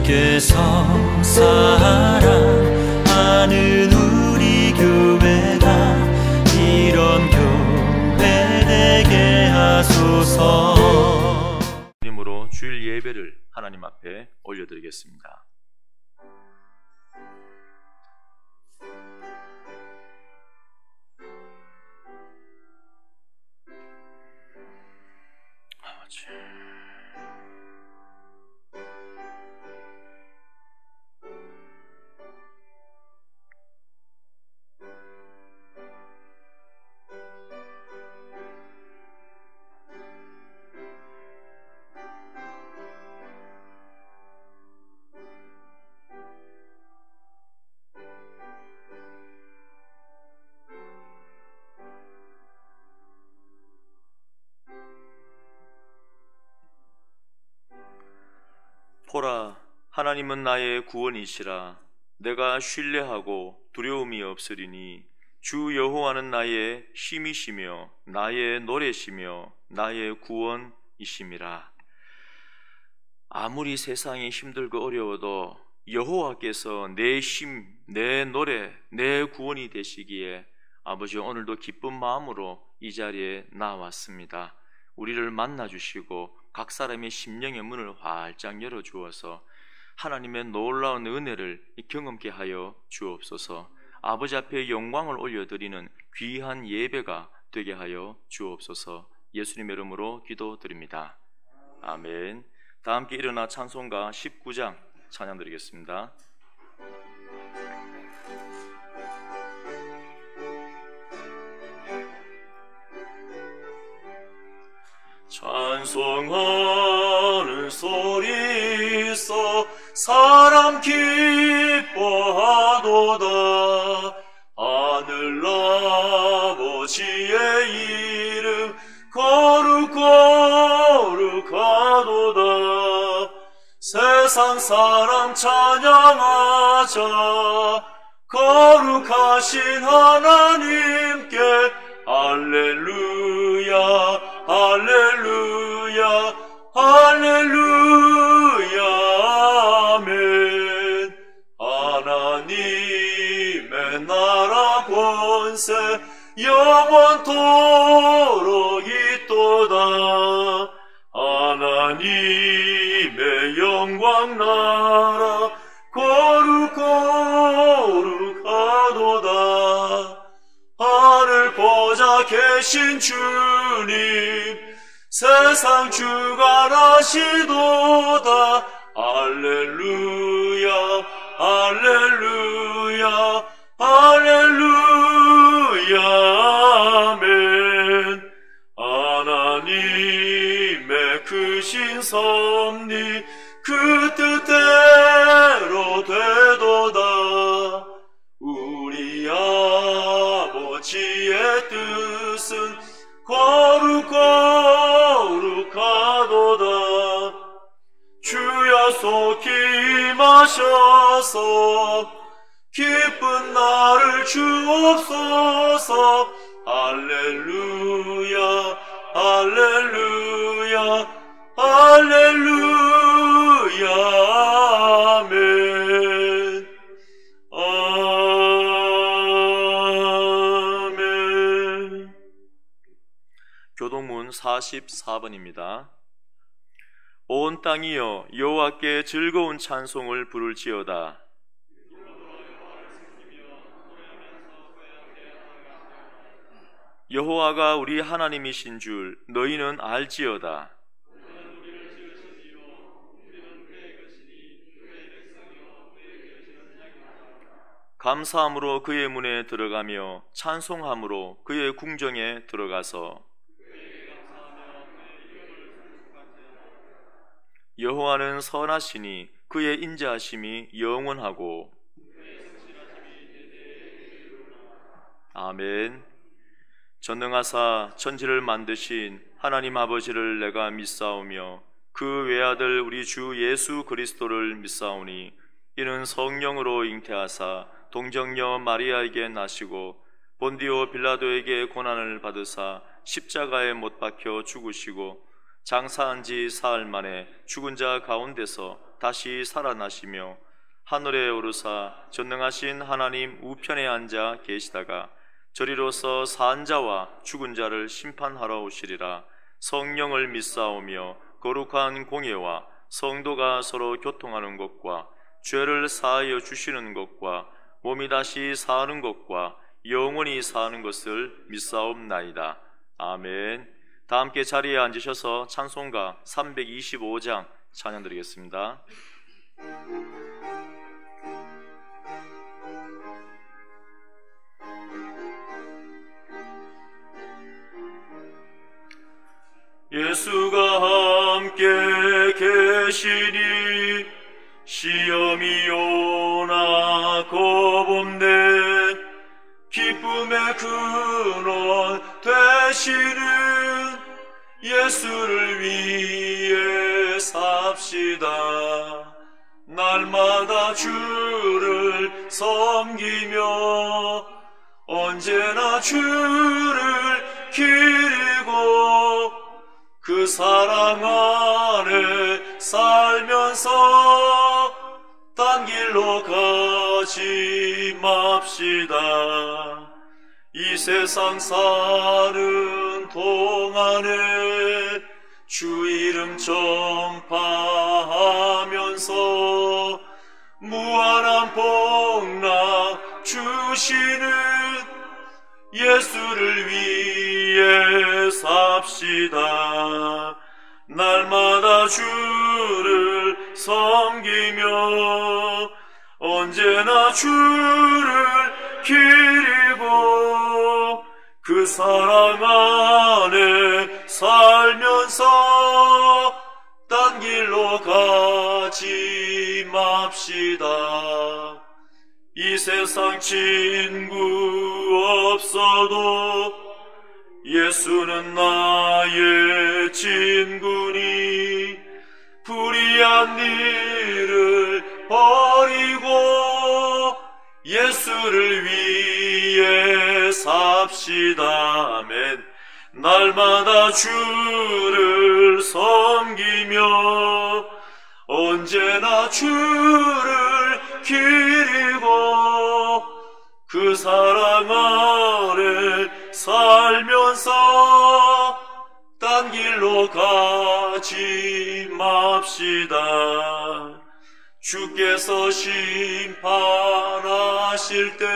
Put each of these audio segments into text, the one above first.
주께서 사랑하는 우리 교회가 이런 교회 되게 하소서. 주님으로 주일 예배를 하나님 앞에 올려드리겠습니다. 아버지, 보라, 하나님은 나의 구원이시라. 내가 신뢰하고 두려움이 없으리니 주 여호와는 나의 힘이시며 나의 노래시며 나의 구원이심이라. 아무리 세상이 힘들고 어려워도 여호와께서 내 힘, 내 노래, 내 구원이 되시기에 아버지, 오늘도 기쁜 마음으로 이 자리에 나왔습니다. 우리를 만나주시고 각 사람의 심령의 문을 활짝 열어주어서 하나님의 놀라운 은혜를 경험케 하여 주옵소서. 아버지 앞에 영광을 올려드리는 귀한 예배가 되게 하여 주옵소서. 예수님의 이름으로 기도드립니다. 아멘. 다 함께 일어나 찬송가 19장 찬양 드리겠습니다. 찬송하는 소리 써 사람 기뻐하도다. 하늘 아버지의 이름 거룩거룩하도다. 세상 사람 찬양하자. 거룩하신 하나님께 할렐루야 할렐루야 할렐루야 아멘. 하나님의 나라 권세 영원토록 있도다. 하나님의 영광 나라 거룩거룩하도다. 하늘 보좌 계신 주님 세상 주관하시도다. 할렐루야 할렐루야 할렐루야 아멘. 하나님의 크신 섭리 그 뜻대로 되도다. 우리 아버지의 뜻은 거룩거룩하도다. 주여 속히 임하셔서 기쁜 날을 주옵소서. 할렐루야 할렐루야 할렐루야 아멘. 아멘. 교동문 44번입니다. 온 땅이여 여호와께 즐거운 찬송을 부를지어다. 여호와가 우리 하나님이신 줄 너희는 알지어다. 감사함으로 그의 문에 들어가며 찬송함으로 그의 궁정에 들어가서 여호와는 선하시니 그의 인자하심이 영원하고. 아멘. 전능하사 천지를 만드신 하나님 아버지를 내가 믿사오며 그 외아들 우리 주 예수 그리스도를 믿사오니 이는 성령으로 잉태하사 동정녀 마리아에게 나시고 본디오 빌라도에게 고난을 받으사 십자가에 못 박혀 죽으시고 장사한 지 사흘 만에 죽은 자 가운데서 다시 살아나시며 하늘에 오르사 전능하신 하나님 우편에 앉아 계시다가 저리로서 산 자와 죽은 자를 심판하러 오시리라. 성령을 믿사오며 거룩한 공예와 성도가 서로 교통하는 것과 죄를 사하여 주시는 것과 몸이 다시 사는 것과 영원히 사는 것을 믿사옵나이다. 아멘. 다 함께 자리에 앉으셔서 찬송가 325장 찬양 드리겠습니다. 예수가 함께 계시니 시험이 오나 겁없네. 기쁨의 근원 되시는 예수를 위해 삽시다. 날마다 주를 섬기며 언제나 주를 기리고 그 사랑 안에 살면서 딴 길로 가지 맙시다. 이 세상 사는 동안에 주 이름 전파하면서 무한한 복락 주시는 예수를 위해 삽시다. 날마다 주를 섬기며 언제나 주를 기리고 그 사랑 안에 살면서 딴 길로 가지 맙시다. 이 세상 친구 없어도 예수는 나의 친구니 불의한 일을 버리고 예수를 위해 삽시다. 아멘. 날마다 주를 섬기며 언제나 주를 기리고 그 사랑 아래 살면서 딴 길로 가지 맙시다. 주께서 심판하실 때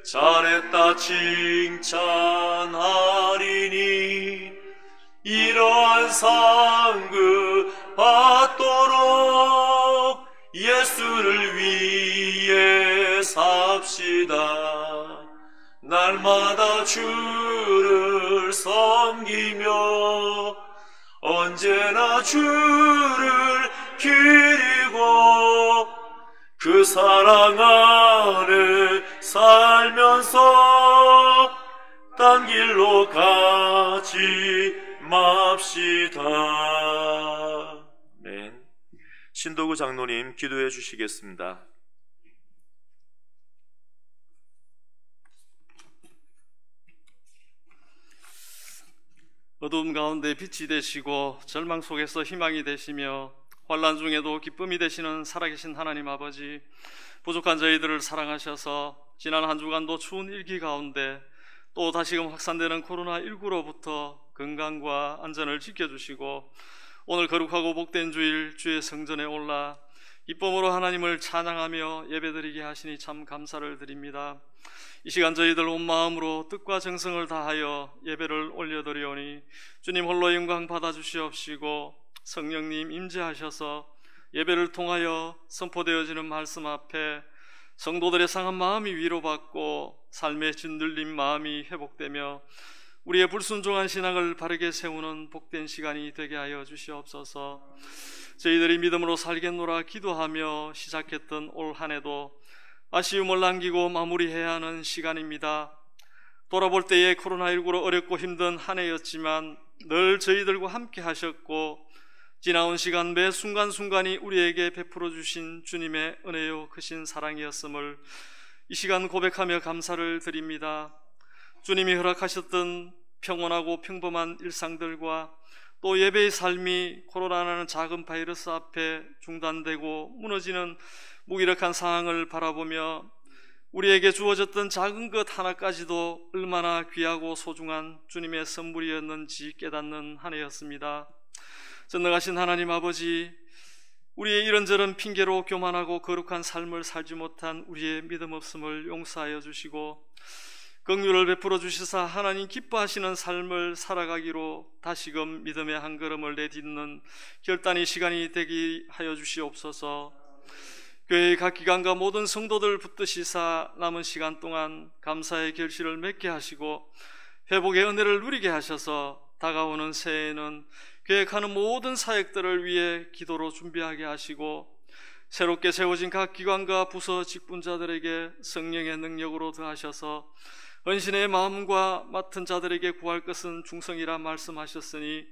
잘했다 칭찬하리니 이러한 상급 받도록 예수를 위해 삽시다. 날마다 주를 섬기며 언제나 주를 기리고 그 사랑 안에 살면서 딴 길로 가지 맙시다. 아멘. 신도구 장로님 기도해 주시겠습니다. 어두움 가운데 빛이 되시고 절망 속에서 희망이 되시며 환난 중에도 기쁨이 되시는 살아계신 하나님 아버지, 부족한 저희들을 사랑하셔서 지난 한 주간도 추운 일기 가운데 또 다시금 확산되는 코로나19로부터 건강과 안전을 지켜주시고 오늘 거룩하고 복된 주일 주의 성전에 올라 기쁨으로 하나님을 찬양하며 예배드리게 하시니 참 감사를 드립니다. 이 시간 저희들 온 마음으로 뜻과 정성을 다하여 예배를 올려드리오니 주님 홀로 영광 받아주시옵시고 성령님 임재하셔서 예배를 통하여 선포되어지는 말씀 앞에 성도들의 상한 마음이 위로받고 삶의 짓눌린 마음이 회복되며 우리의 불순종한 신앙을 바르게 세우는 복된 시간이 되게 하여 주시옵소서. 저희들이 믿음으로 살겠노라 기도하며 시작했던 올 한 해도 아쉬움을 남기고 마무리해야 하는 시간입니다. 돌아볼 때에 코로나19로 어렵고 힘든 한 해였지만 늘 저희들과 함께 하셨고 지나온 시간 매 순간순간이 우리에게 베풀어 주신 주님의 은혜요 크신 사랑이었음을 이 시간 고백하며 감사를 드립니다. 주님이 허락하셨던 평온하고 평범한 일상들과 또 예배의 삶이 코로나라는 작은 바이러스 앞에 중단되고 무너지는 무기력한 상황을 바라보며 우리에게 주어졌던 작은 것 하나까지도 얼마나 귀하고 소중한 주님의 선물이었는지 깨닫는 한 해였습니다. 전능하신 하나님 아버지, 우리의 이런저런 핑계로 교만하고 거룩한 삶을 살지 못한 우리의 믿음 없음을 용서하여 주시고 긍휼을 베풀어 주시사 하나님 기뻐하시는 삶을 살아가기로 다시금 믿음의 한 걸음을 내딛는 결단의 시간이 되게 하여 주시옵소서. 교회의 각 기관과 모든 성도들 붙드시사 남은 시간 동안 감사의 결실을 맺게 하시고 회복의 은혜를 누리게 하셔서 다가오는 새해에는 계획하는 모든 사역들을 위해 기도로 준비하게 하시고 새롭게 세워진 각 기관과 부서 직분자들에게 성령의 능력으로 더하셔서 헌신의 마음과 맡은 자들에게 구할 것은 충성이라 말씀하셨으니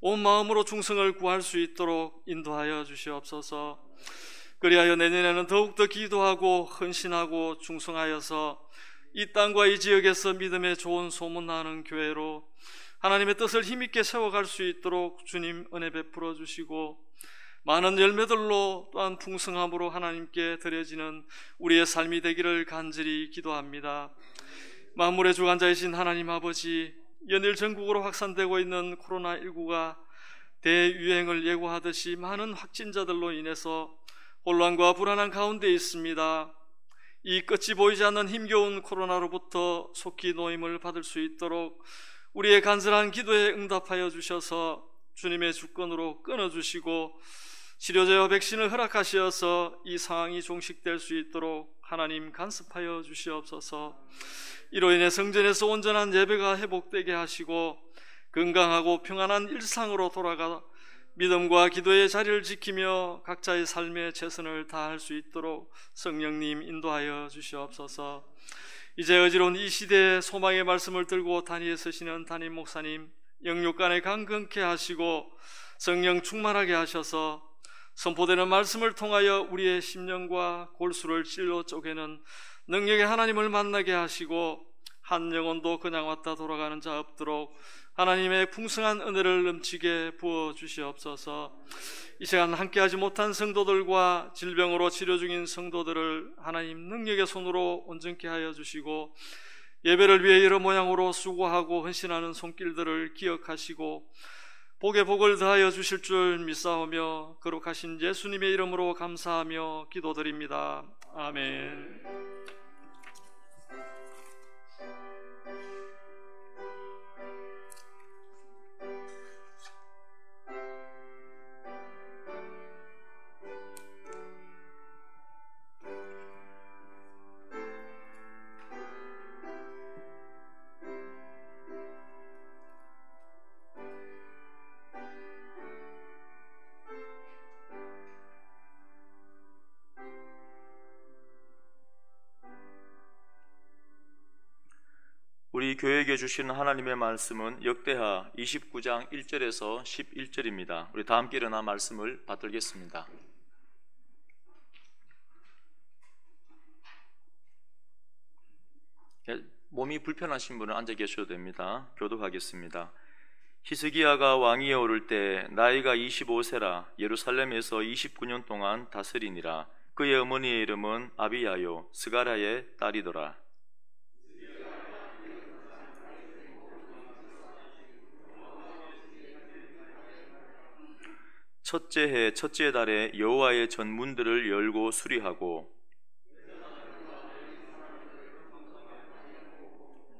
온 마음으로 충성을 구할 수 있도록 인도하여 주시옵소서. 그리하여 내년에는 더욱더 기도하고 헌신하고 충성하여서 이 땅과 이 지역에서 믿음의 좋은 소문나는 교회로 하나님의 뜻을 힘있게 세워갈 수 있도록 주님 은혜 베풀어 주시고 많은 열매들로 또한 풍성함으로 하나님께 드려지는 우리의 삶이 되기를 간절히 기도합니다. 만물의 주관자이신 하나님 아버지, 연일 전국으로 확산되고 있는 코로나19가 대유행을 예고하듯이 많은 확진자들로 인해서 혼란과 불안한 가운데 있습니다. 이 끝이 보이지 않는 힘겨운 코로나로부터 속히 노임을 받을 수 있도록 우리의 간절한 기도에 응답하여 주셔서 주님의 주권으로 끊어주시고 치료제와 백신을 허락하시어서 이 상황이 종식될 수 있도록 하나님 간섭하여 주시옵소서. 이로 인해 성전에서 온전한 예배가 회복되게 하시고 건강하고 평안한 일상으로 돌아가 믿음과 기도의 자리를 지키며 각자의 삶에 최선을 다할 수 있도록 성령님 인도하여 주시옵소서. 이제 어지러운 이 시대에 소망의 말씀을 들고 단위에 서시는 담임 목사님 영육간에 강건케 하시고 성령 충만하게 하셔서 선포되는 말씀을 통하여 우리의 심령과 골수를 찔러 쪼개는 능력의 하나님을 만나게 하시고 한 영혼도 그냥 왔다 돌아가는 자 없도록 하나님의 풍성한 은혜를 넘치게 부어주시옵소서. 이 시간 함께하지 못한 성도들과 질병으로 치료 중인 성도들을 하나님 능력의 손으로 온전케 하여 주시고 예배를 위해 여러 모양으로 수고하고 헌신하는 손길들을 기억하시고 복에 복을 더하여 주실 줄 믿사오며 거룩하신 예수님의 이름으로 감사하며 기도드립니다. 아멘. 우리 교회에게 주시는 하나님의 말씀은 역대하 29장 1절에서 11절입니다. 우리 다 함께 일어나 말씀을 받들겠습니다. 몸이 불편하신 분은 앉아 계셔도 됩니다. 교독하겠습니다. 히스기야가 왕위에 오를 때 나이가 25세라 예루살렘에서 29년 동안 다스리니라. 그의 어머니의 이름은 아비야요 스가랴의 딸이더라. 첫째 해 첫째 달에 여호와의 전문들을 열고 수리하고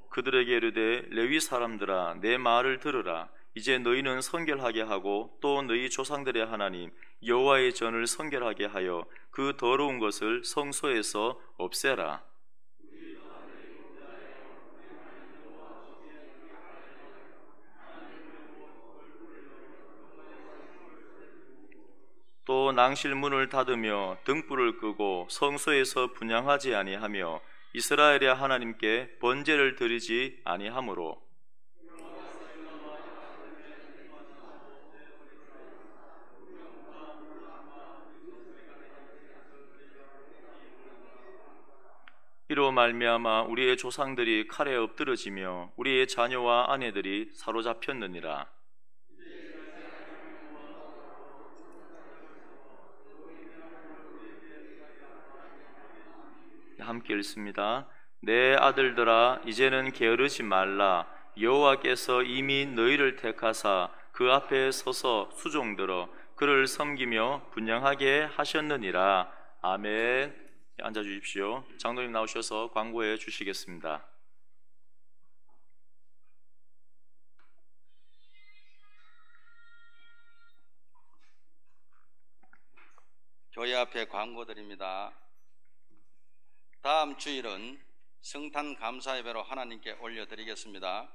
그들에게 이르되 레위 사람들아 내 말을 들으라. 이제 너희는 성결하게 하고 또 너희 조상들의 하나님 여호와의 전을 성결하게 하여 그 더러운 것을 성소에서 없애라. 또 낭실문을 닫으며 등불을 끄고 성소에서 분향하지 아니하며 이스라엘의 하나님께 번제를 드리지 아니하므로 이로 말미암아 우리의 조상들이 칼에 엎드러지며 우리의 자녀와 아내들이 사로잡혔느니라. 함께 읽습니다. 내 아들들아 이제는 게으르지 말라. 여호와께서 이미 너희를 택하사 그 앞에 서서 수종들어 그를 섬기며 분양하게 하셨느니라. 아멘. 앉아 주십시오. 장로님 나오셔서 광고해 주시겠습니다. 교회 앞에 광고드립니다. 다음 주일은 성탄 감사 예배로 하나님께 올려드리겠습니다.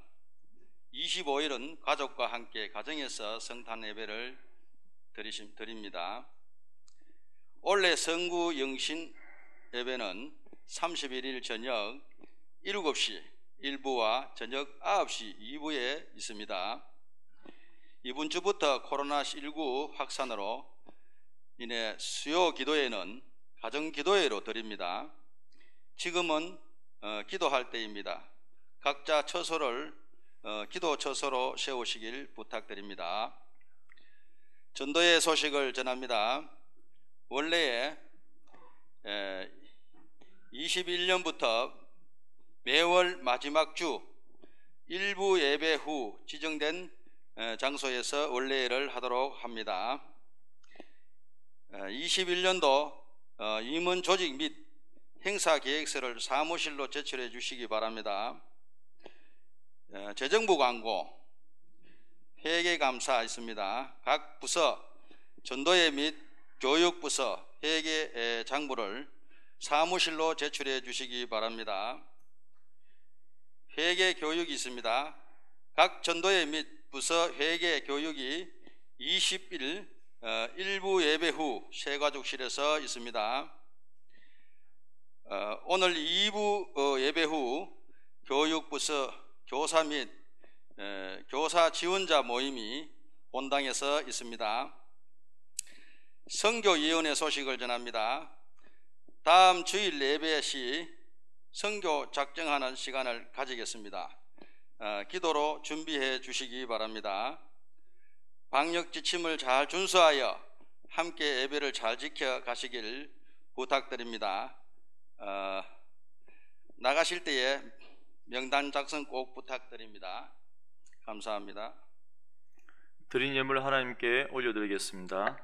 25일은 가족과 함께 가정에서 성탄 예배를 드립니다. 올해 성구 영신 예배는 31일 저녁 7시 1부와 저녁 9시 2부에 있습니다. 이번 주부터 코로나19 확산으로 인해 수요 기도회는 가정 기도회로 드립니다. 지금은 기도할 때입니다. 각자 처소를 기도 처소로 세우시길 부탁드립니다. 전도의 소식을 전합니다. 원래 21년부터 매월 마지막 주 일부 예배 후 지정된 장소에서 원래를 하도록 합니다. 21년도 임원 조직 및 행사 계획서를 사무실로 제출해 주시기 바랍니다. 재정부 광고, 회계감사 있습니다. 각 부서 전도회 및 교육부서 회계 장부를 사무실로 제출해 주시기 바랍니다. 회계 교육이 있습니다. 각 전도회 및 부서 회계 교육이 20일 일부 예배 후 세가족실에서 있습니다. 오늘 2부 예배 후 교육부서 교사 및 교사 지원자 모임이 본당에서 있습니다. 선교위원회 소식을 전합니다. 다음 주일 예배 시 선교 작정하는 시간을 가지겠습니다. 기도로 준비해 주시기 바랍니다. 방역 지침을 잘 준수하여 함께 예배를 잘 지켜 가시길 부탁드립니다. 나가실 때에 명단 작성 꼭 부탁드립니다. 감사합니다. 드린 예물 하나님께 올려드리겠습니다.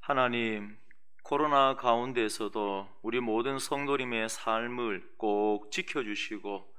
하나님, 코로나 가운데에서도 우리 모든 성도님의 삶을 꼭 지켜주시고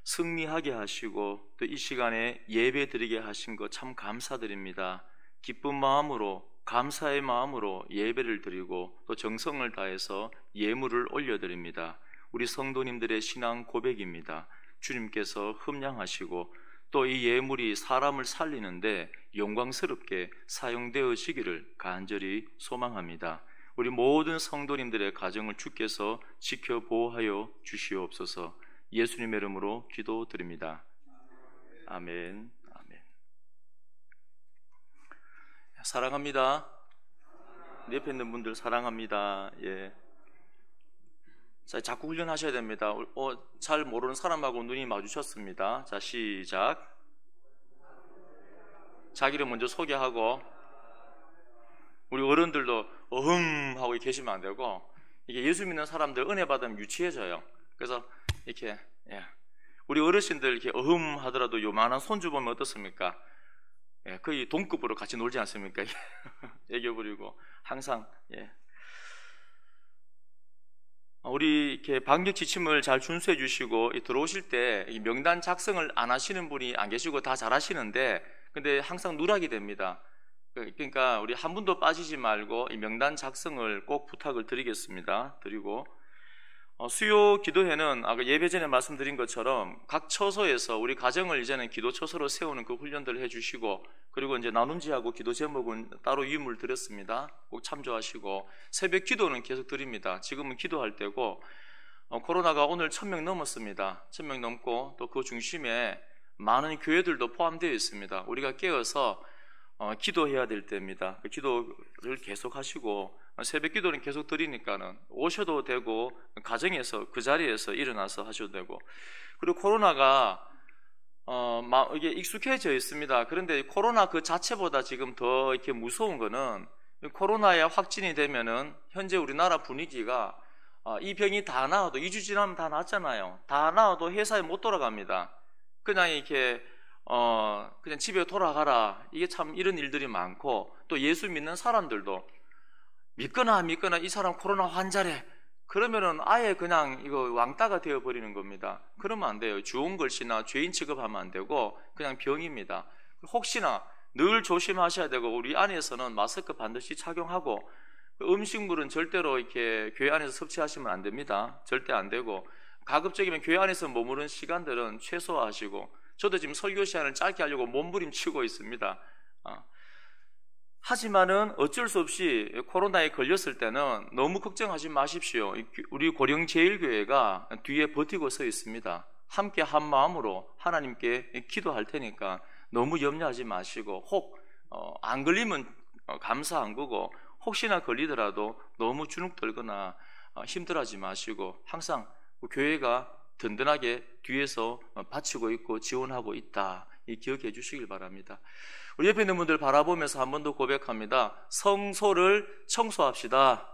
승리하게 하시고 또 이 시간에 예배 드리게 하신 것 참 감사드립니다. 기쁜 마음으로 감사의 마음으로 예배를 드리고 또 정성을 다해서 예물을 올려드립니다. 우리 성도님들의 신앙 고백입니다. 주님께서 흠양하시고 또 이 예물이 사람을 살리는데 영광스럽게 사용되어지기를 간절히 소망합니다. 우리 모든 성도님들의 가정을 주께서 지켜 보호하여 주시옵소서. 예수님의 이름으로 기도드립니다. 아멘. 아멘. 사랑합니다. 내 옆에 있는 분들 사랑합니다. 예. 자, 자꾸 훈련하셔야 됩니다. 잘 모르는 사람하고 눈이 마주쳤습니다. 자, 시작. 자기를 먼저 소개하고, 우리 어른들도 어흠 하고 계시면 안 되고, 이게 예수 믿는 사람들 은혜 받으면 유치해져요. 그래서 이렇게, 예. 우리 어르신들 이렇게 어흠 하더라도 요만한 손주 보면 어떻습니까? 예, 거의 동급으로 같이 놀지 않습니까? 애교 부리고 항상, 예. 우리 이렇게 방역 지침을 잘 준수해 주시고 들어오실 때 이 명단 작성을 안 하시는 분이 안 계시고 다 잘 하시는데 근데 항상 누락이 됩니다. 그러니까 우리 한 분도 빠지지 말고 이 명단 작성을 꼭 부탁을 드리겠습니다. 드리고 수요 기도회는 아까 예배 전에 말씀드린 것처럼 각 처소에서 우리 가정을 이제는 기도 처소로 세우는 그 훈련들을 해주시고 그리고 이제 나눔지하고 기도 제목은 따로 유임을 드렸습니다. 꼭 참조하시고 새벽 기도는 계속 드립니다. 지금은 기도할 때고 코로나가 오늘 1000명 넘었습니다. 1000명 넘고 또 그 중심에 많은 교회들도 포함되어 있습니다. 우리가 깨어서 기도해야 될 때입니다. 그 기도를 계속 하시고 새벽 기도는 계속 드리니까는 오셔도 되고 가정에서 그 자리에서 일어나서 하셔도 되고, 그리고 코로나가 이게 익숙해져 있습니다. 그런데 코로나 그 자체보다 지금 더 이렇게 무서운 거는 코로나에 확진이 되면은 현재 우리나라 분위기가 이 병이 다 나와도 2주 지나면 다 낫잖아요. 다 나와도 회사에 못 돌아갑니다. 그냥 이렇게 그냥 집에 돌아가라. 이게 참 이런 일들이 많고, 또 예수 믿는 사람들도 믿거나 안 믿거나 이 사람 코로나 환자래. 그러면은 아예 그냥 이거 왕따가 되어버리는 겁니다. 그러면 안 돼요. 주홍글씨나 죄인 취급하면 안 되고 그냥 병입니다. 혹시나 늘 조심하셔야 되고, 우리 안에서는 마스크 반드시 착용하고, 음식물은 절대로 이렇게 교회 안에서 섭취하시면 안 됩니다. 절대 안 되고, 가급적이면 교회 안에서 머무는 시간들은 최소화하시고, 저도 지금 설교 시간을 짧게 하려고 몸부림치고 있습니다. 하지만은 어쩔 수 없이 코로나에 걸렸을 때는 너무 걱정하지 마십시오. 우리 고령제일교회가 뒤에 버티고 서 있습니다. 함께 한 마음으로 하나님께 기도할 테니까 너무 염려하지 마시고, 혹 안 걸리면 감사한 거고, 혹시나 걸리더라도 너무 주눅 들거나 힘들어하지 마시고, 항상 교회가 든든하게 뒤에서 받치고 있고 지원하고 있다, 이 기억해 주시길 바랍니다. 우리 옆에 있는 분들 바라보면서 한 번 더 고백합니다. 성소를 청소합시다.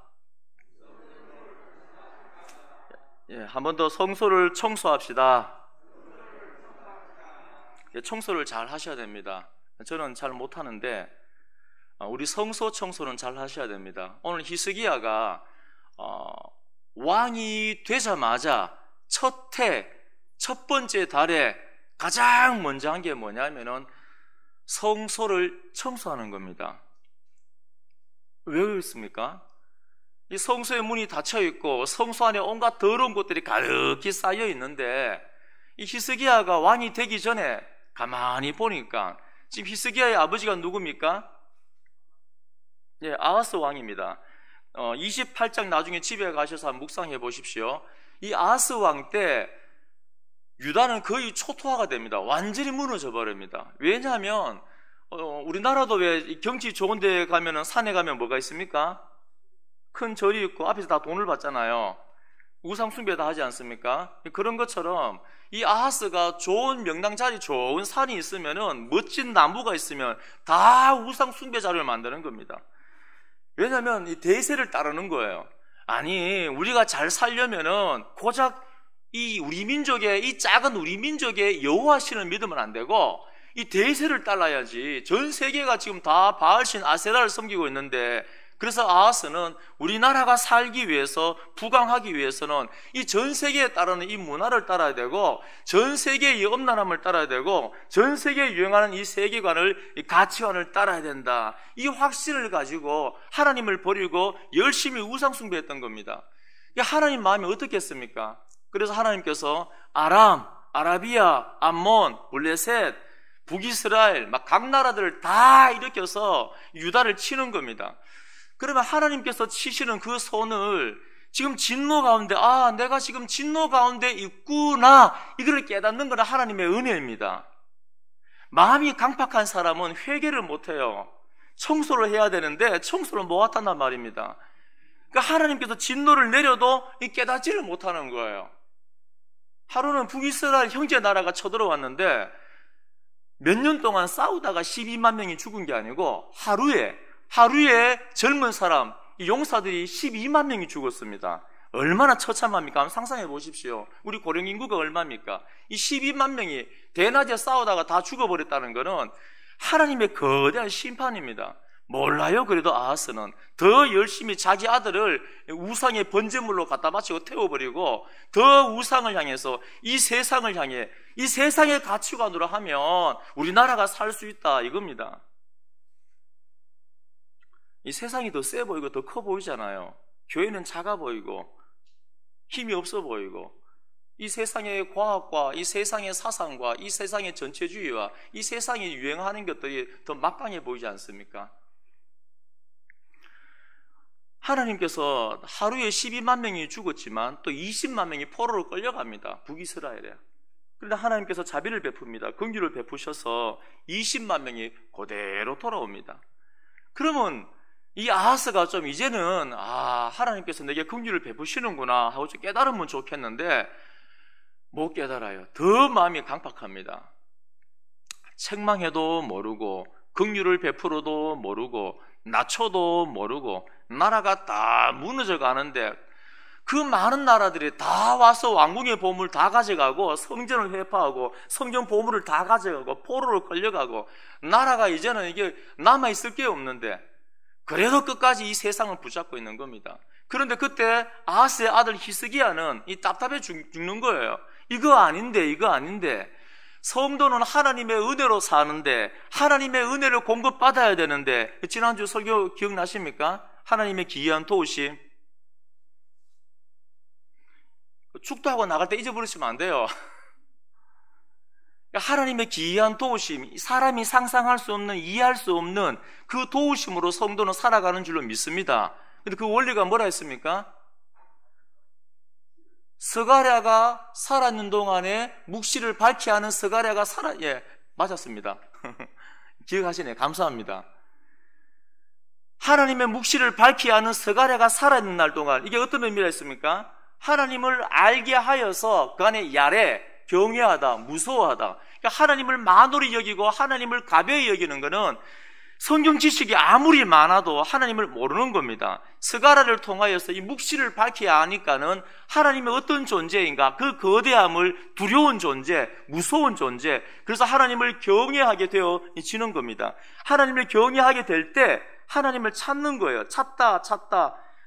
한 번 더 성소를 청소합시다. 청소를 잘 하셔야 됩니다. 저는 잘 못하는데 우리 성소 청소는 잘 하셔야 됩니다. 오늘 히스기야가 왕이 되자마자 첫 번째 달에 가장 먼저 한 게 뭐냐면은 성소를 청소하는 겁니다. 왜 그렇습니까? 이 성소의 문이 닫혀 있고 성소 안에 온갖 더러운 것들이 가득히 쌓여 있는데, 이 히스기야가 왕이 되기 전에 가만히 보니까 지금 히스기야의 아버지가 누굽니까? 아하스 왕입니다. 28장 나중에 집에 가셔서 한번 묵상해 보십시오. 이 아하스 왕 때 유다는 거의 초토화가 됩니다. 완전히 무너져 버립니다. 왜냐하면 우리나라도 왜 경치 좋은 데 가면은 산에 가면 뭐가 있습니까? 큰 절이 있고 앞에서 다 돈을 받잖아요. 우상 숭배 다 하지 않습니까? 그런 것처럼 이 아하스가 좋은 명당 자리, 좋은 산이 있으면은, 멋진 나무가 있으면 다 우상 숭배 자료를 만드는 겁니다. 왜냐하면 이 대세를 따르는 거예요. 아니, 우리가 잘 살려면은 고작 이 작은 우리 민족의 여호와 신을 믿으면 안 되고 이 대세를 따라야지. 전 세계가 지금 다 바알신 아세라를 섬기고 있는데, 그래서 아하스는 우리나라가 살기 위해서, 부강하기 위해서는 이 전 세계에 따르는 이 문화를 따라야 되고, 전 세계의 엄란함을 따라야 되고, 전 세계에 유행하는 이 세계관을, 이 가치관을 따라야 된다. 이 확신을 가지고 하나님을 버리고 열심히 우상 숭배했던 겁니다. 하나님 마음이 어떻겠습니까? 그래서 하나님께서 아람, 아라비아, 암몬, 블레셋, 북이스라엘, 막 각 나라들을 다 일으켜서 유다를 치는 겁니다. 그러면 하나님께서 치시는 그 손을 지금 진노 가운데, 내가 지금 진노 가운데 있구나, 이걸 깨닫는 건 하나님의 은혜입니다. 마음이 강팍한 사람은 회개를 못해요. 청소를 해야 되는데 청소를 못한단 말입니다. 그러니까 하나님께서 진노를 내려도 깨닫지를 못하는 거예요. 하루는 북이스라엘 형제 나라가 쳐들어왔는데 몇 년 동안 싸우다가 12만 명이 죽은 게 아니고 하루에 젊은 사람, 용사들이 12만 명이 죽었습니다. 얼마나 처참합니까? 한번 상상해 보십시오. 우리 고령 인구가 얼마입니까? 이 12만 명이 대낮에 싸우다가 다 죽어버렸다는 것은 하나님의 거대한 심판입니다. 몰라요. 그래도 아하스는 더 열심히 자기 아들을 우상의 번제물로 갖다 바치고 태워버리고 더 우상을 향해서 이 세상을 향해, 이 세상의 가치관으로 하면 우리나라가 살 수 있다, 이겁니다. 이 세상이 더 세 보이고 더 커 보이잖아요. 교회는 작아 보이고 힘이 없어 보이고, 이 세상의 과학과 이 세상의 사상과 이 세상의 전체주의와 이 세상에 유행하는 것들이 더 막강해 보이지 않습니까? 하나님께서 하루에 12만 명이 죽었지만 또 20만 명이 포로로 끌려갑니다. 북이스라엘에. 그런데 하나님께서 자비를 베풉니다. 긍휼을 베푸셔서 20만 명이 그대로 돌아옵니다. 그러면 이 아하스가 좀 이제는 하나님께서 내게 긍휼을 베푸시는구나 하고 좀 깨달으면 좋겠는데 못 깨달아요. 더 마음이 강팍합니다. 책망해도 모르고 긍휼을 베풀어도 모르고 낮춰도 모르고 나라가 다 무너져 가는데 그 많은 나라들이 다 와서 왕궁의 보물 다 가져가고 성전을 회파하고 성전 보물을 다 가져가고 포로로 끌려가고 나라가 이제는 이게 남아있을 게 없는데 그래도 끝까지 이 세상을 붙잡고 있는 겁니다. 그런데 그때 아하스의 아들 히스기야는 이 답답해 죽는 거예요. 이거 아닌데 성도는 하나님의 은혜로 사는데 하나님의 은혜를 공급받아야 되는데 지난주 설교 기억나십니까? 하나님의 기이한 도우심. 축도하고 나갈 때 잊어버리시면 안 돼요. 하나님의 기이한 도우심, 사람이 상상할 수 없는, 이해할 수 없는 그 도우심으로 성도는 살아가는 줄로 믿습니다. 근데 그 원리가 뭐라 했습니까? 스가랴가 살아있는 동안에 묵시를 밝히 하는 스가랴가 맞았습니다. 기억하시네. 감사합니다. 하나님의 묵시를 밝히 하는 스가랴가 살아있는 날 동안, 이게 어떤 의미가 있습니까? 하나님을 알게 하여서 그 안에 야래, 경외하다, 무서워하다. 그러니까 하나님을 만홀히 여기고 하나님을 가벼이 여기는 것은 성경 지식이 아무리 많아도 하나님을 모르는 겁니다. 스가랴를 통하여서 이 묵시를 밝혀야 하니까는 하나님의 어떤 존재인가, 그 거대함을 두려운 존재, 무서운 존재, 그래서 하나님을 경외하게 되어지는 겁니다. 하나님을 경외하게 될 때 하나님을 찾는 거예요. 찾다.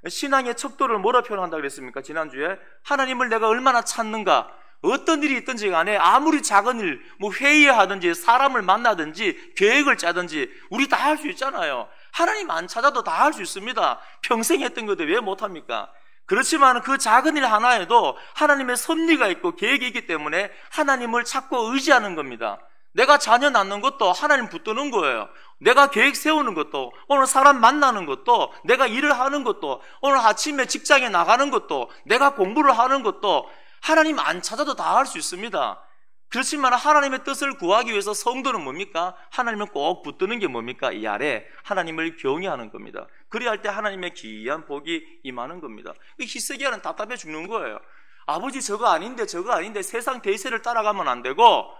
신앙의 척도를 뭐라 표현한다고 그랬습니까? 지난주에 하나님을 내가 얼마나 찾는가. 어떤 일이 있든지 간에 아무리 작은 일, 회의하든지 사람을 만나든지 계획을 짜든지 우리 다 할 수 있잖아요. 하나님 안 찾아도 다 할 수 있습니다. 평생 했던 것들 왜 못합니까? 그렇지만 그 작은 일 하나에도 하나님의 섭리가 있고 계획이 있기 때문에 하나님을 찾고 의지하는 겁니다. 내가 자녀 낳는 것도 하나님 붙드는 거예요. 내가 계획 세우는 것도, 오늘 사람 만나는 것도, 내가 일을 하는 것도, 오늘 아침에 직장에 나가는 것도, 내가 공부를 하는 것도 하나님 안 찾아도 다 할 수 있습니다. 그렇지만 하나님의 뜻을 구하기 위해서 성도는 뭡니까? 하나님을 꼭 붙드는 게 뭡니까? 이 아래 하나님을 경외하는 겁니다. 그래야 할 때 하나님의 기이한 복이 임하는 겁니다. 히스기야는 답답해 죽는 거예요. 아버지 저거 아닌데 세상 대세를 따라가면 안 되고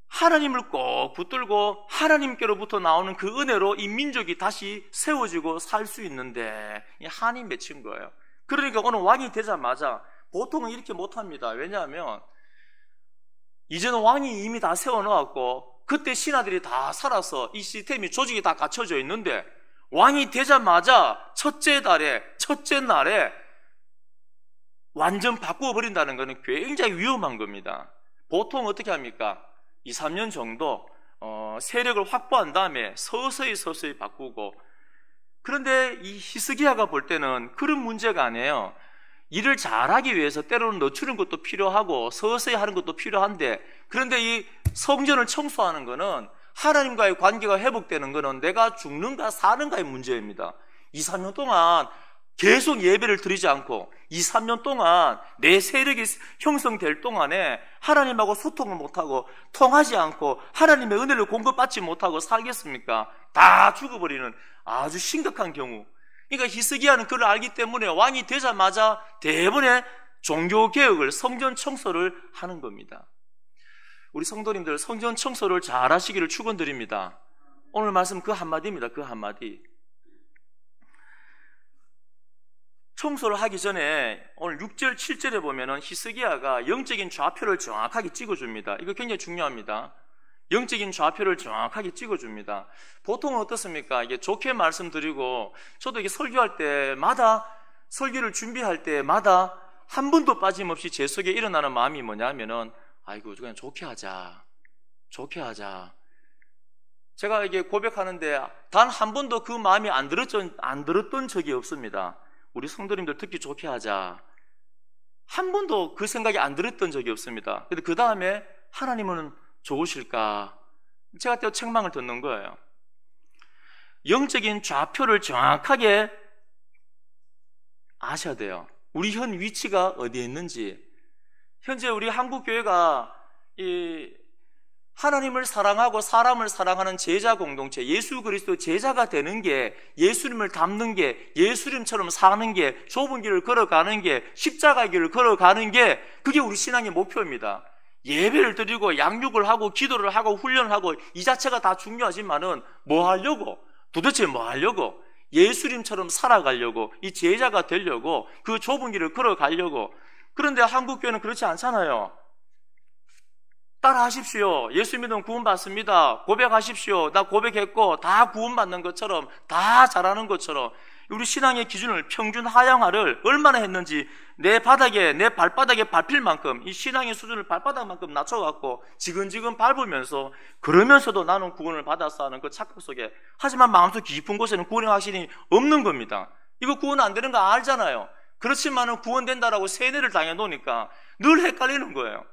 하나님을 꼭 붙들고 하나님께로부터 나오는 그 은혜로 이 민족이 다시 세워지고 살 수 있는데 한이 맺힌 거예요. 그러니까 오늘 왕이 되자마자 보통은 이렇게 못합니다. 왜냐하면 이제는 왕이 이미 다 세워놓았고 그때 신하들이 다 살아서 이 시스템이 조직이 다 갖춰져 있는데 왕이 되자마자 첫째 날에 완전 바꾸어버린다는 것은 굉장히 위험한 겁니다. 보통 어떻게 합니까? 2, 3년 정도 세력을 확보한 다음에 서서히 바꾸고, 그런데 이 히스기야가 볼 때는 그런 문제가 아니에요. 일을 잘하기 위해서 때로는 늦추는 것도 필요하고 서서히 하는 것도 필요한데, 그런데 이 성전을 청소하는 것은 하나님과의 관계가 회복되는 것은 내가 죽는가 사는가의 문제입니다. 2, 3년 동안 계속 예배를 드리지 않고 2, 3년 동안 내 세력이 형성될 동안에 하나님하고 소통을 못하고 통하지 않고 하나님의 은혜를 공급받지 못하고 살겠습니까? 다 죽어버리는 아주 심각한 경우. 그러니까 히스기야는 그걸 알기 때문에 왕이 되자마자 대부분의 종교개혁을, 성전 청소를 하는 겁니다. 우리 성도님들 성전 청소를 잘 하시기를 축원드립니다. 오늘 말씀 그 한마디입니다. 그 한마디. 청소를 하기 전에 오늘 6절, 7절에 보면은 히스기야가 영적인 좌표를 정확하게 찍어줍니다. 이거 굉장히 중요합니다. 영적인 좌표를 정확하게 찍어줍니다. 보통은 어떻습니까? 이게 좋게 말씀드리고, 저도 이게 설교할 때마다, 설교를 준비할 때마다 한 번도 빠짐없이 제 속에 일어나는 마음이 뭐냐면은, 아이고, 그냥 좋게 하자. 제가 이게 고백하는데 단 한 번도 그 마음이 안 들었던 적이 없습니다. 우리 성도님들 특히 좋게 하자. 한 번도 그 생각이 안 들었던 적이 없습니다. 근데 그 다음에 하나님은 좋으실까? 제가 또 책망을 듣는 거예요. 영적인 좌표를 정확하게 아셔야 돼요. 우리 현 위치가 어디에 있는지. 현재 우리 한국교회가 이 하나님을 사랑하고 사람을 사랑하는 제자 공동체, 예수 그리스도 제자가 되는 게, 예수님을 닮는 게, 예수님처럼 사는 게, 좁은 길을 걸어가는 게, 십자가 길을 걸어가는 게, 그게 우리 신앙의 목표입니다. 예배를 드리고 양육을 하고 기도를 하고 훈련을 하고 이 자체가 다 중요하지만은 뭐 하려고? 도대체 뭐 하려고? 예수님처럼 살아가려고, 이 제자가 되려고, 그 좁은 길을 걸어가려고. 그런데 한국교회는 그렇지 않잖아요. 따라하십시오. 예수 믿으면 구원받습니다. 고백하십시오. 나 고백했고 다 구원받는 것처럼, 다 잘하는 것처럼. 우리 신앙의 기준을 평균 하향화를 얼마나 했는지 내 발바닥에 밟힐 만큼, 이 신앙의 수준을 발바닥만큼 낮춰갖고 지근지근 밟으면서, 그러면서도 나는 구원을 받았어 하는 그 착각 속에, 하지만 마음속 깊은 곳에는 구원의 확신이 없는 겁니다. 이거 구원 안 되는 거 알잖아요. 그렇지만은 구원된다라고 세뇌를 당해 놓으니까 늘 헷갈리는 거예요.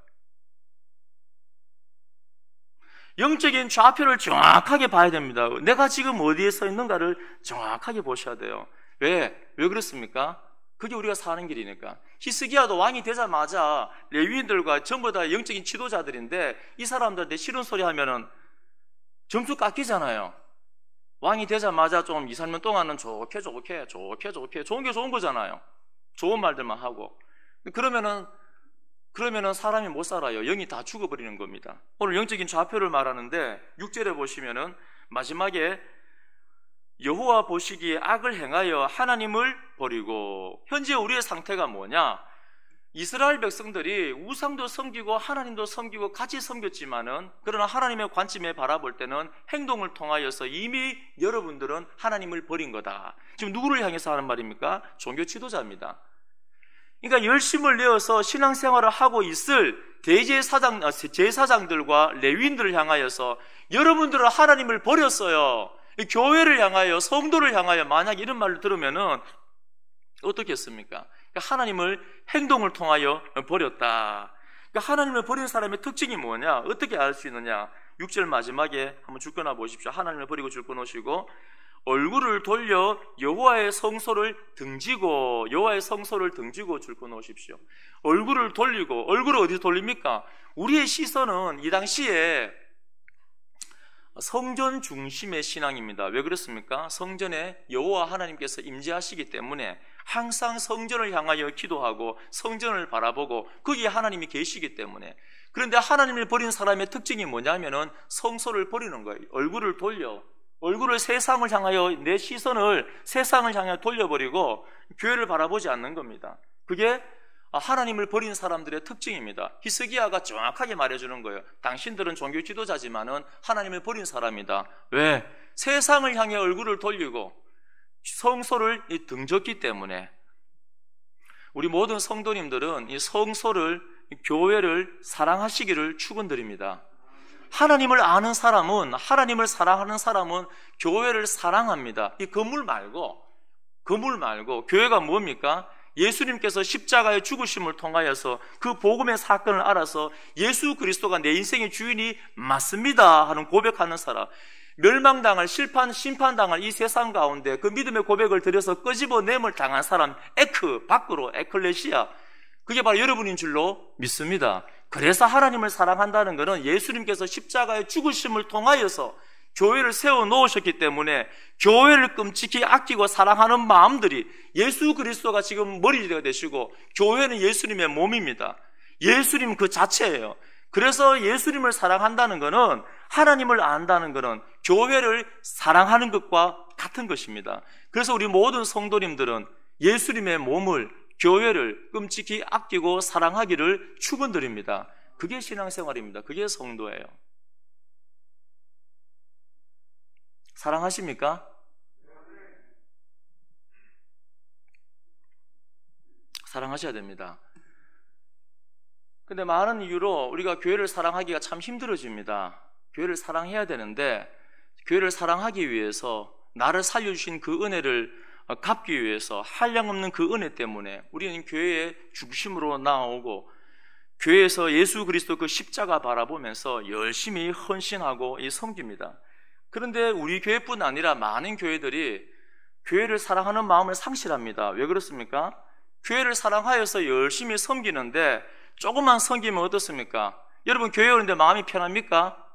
영적인 좌표를 정확하게 봐야 됩니다. 내가 지금 어디에 서 있는가를 정확하게 보셔야 돼요. 왜 그렇습니까? 그게 우리가 사는 길이니까. 히스기야도 왕이 되자마자 레위인들과 전부 다 영적인 지도자들인데, 이 사람들한테 싫은 소리 하면은 점수 깎이잖아요. 왕이 되자마자 좀 2, 3년 동안은 좋게 좋은 게 좋은 거잖아요. 좋은 말들만 하고. 그러면은 사람이 못 살아요. 영이 다 죽어버리는 겁니다. 오늘 영적인 좌표를 말하는데 6절에 보시면은 마지막에 여호와 보시기에 악을 행하여 하나님을 버리고. 현재 우리의 상태가 뭐냐? 이스라엘 백성들이 우상도 섬기고 하나님도 섬기고 같이 섬겼지만은, 그러나 하나님의 관점에 바라볼 때는 행동을 통하여서 이미 여러분들은 하나님을 버린 거다. 지금 누구를 향해서 하는 말입니까? 종교 지도자입니다. 그러니까 열심을 내어서 신앙생활을 하고 있을 제사장들과 레위인들을 향하여서 여러분들은 하나님을 버렸어요. 교회를 향하여, 성도를 향하여 만약 이런 말을 들으면은 어떻겠습니까? 그러니까 하나님을 행동을 통하여 버렸다. 그러니까 하나님을 버린 사람의 특징이 뭐냐? 어떻게 알 수 있느냐? 6절 마지막에 한번 줄 거나 보십시오. 하나님을 버리고 줄 거 놓으시고, 얼굴을 돌려 여호와의 성소를 등지고 줄 거 놓으십시오. 얼굴을 돌리고, 얼굴을 어디서 돌립니까? 우리의 시선은 이 당시에 성전 중심의 신앙입니다. 왜 그렇습니까? 성전에 여호와 하나님께서 임재하시기 때문에 항상 성전을 향하여 기도하고 성전을 바라보고 거기에 하나님이 계시기 때문에. 그런데 하나님을 버린 사람의 특징이 뭐냐면은 성소를 버리는 거예요. 얼굴을 세상을 향하여, 내 시선을 세상을 향하여 돌려버리고 교회를 바라보지 않는 겁니다. 그게 하나님을 버린 사람들의 특징입니다. 히스기야가 정확하게 말해주는 거예요. 당신들은 종교 지도자지만은 하나님을 버린 사람이다. 왜? 세상을 향해 얼굴을 돌리고 성소를 등졌기 때문에. 우리 모든 성도님들은 이 성소를, 교회를 사랑하시기를 축원드립니다. 하나님을 아는 사람은, 하나님을 사랑하는 사람은 교회를 사랑합니다. 이 건물 말고 교회가 뭡니까? 예수님께서 십자가의 죽으심을 통하여서 그 복음의 사건을 알아서 예수 그리스도가 내 인생의 주인이 맞습니다 하는 고백하는 사람, 멸망당할, 심판당할 이 세상 가운데 그 믿음의 고백을 드려서 끄집어냄을 당한 사람, 밖으로 에클레시아, 그게 바로 여러분인 줄로 믿습니다. 그래서 하나님을 사랑한다는 것은 예수님께서 십자가의 죽으심을 통하여서 교회를 세워놓으셨기 때문에 교회를 끔찍히 아끼고 사랑하는 마음들이, 예수 그리스도가 지금 머리가 되시고 교회는 예수님의 몸입니다. 예수님 그 자체예요. 그래서 예수님을 사랑한다는 것은, 하나님을 안다는 것은 교회를 사랑하는 것과 같은 것입니다. 그래서 우리 모든 성도님들은 예수님의 몸을, 교회를 끔찍히 아끼고 사랑하기를 축원드립니다. 그게 신앙생활입니다. 그게 성도예요. 사랑하십니까? 사랑하셔야 됩니다. 근데 많은 이유로 우리가 교회를 사랑하기가 참 힘들어집니다. 교회를 사랑해야 되는데, 교회를 사랑하기 위해서, 나를 살려주신 그 은혜를 갚기 위해서, 한량없는 그 은혜 때문에 우리는 교회의 중심으로 나오고 교회에서 예수 그리스도 그 십자가 바라보면서 열심히 헌신하고 섬깁니다. 그런데 우리 교회뿐 아니라 많은 교회들이 교회를 사랑하는 마음을 상실합니다. 왜 그렇습니까? 교회를 사랑하여서 열심히 섬기는데 조금만 섬기면 어떻습니까? 여러분 교회 오는데 마음이 편합니까?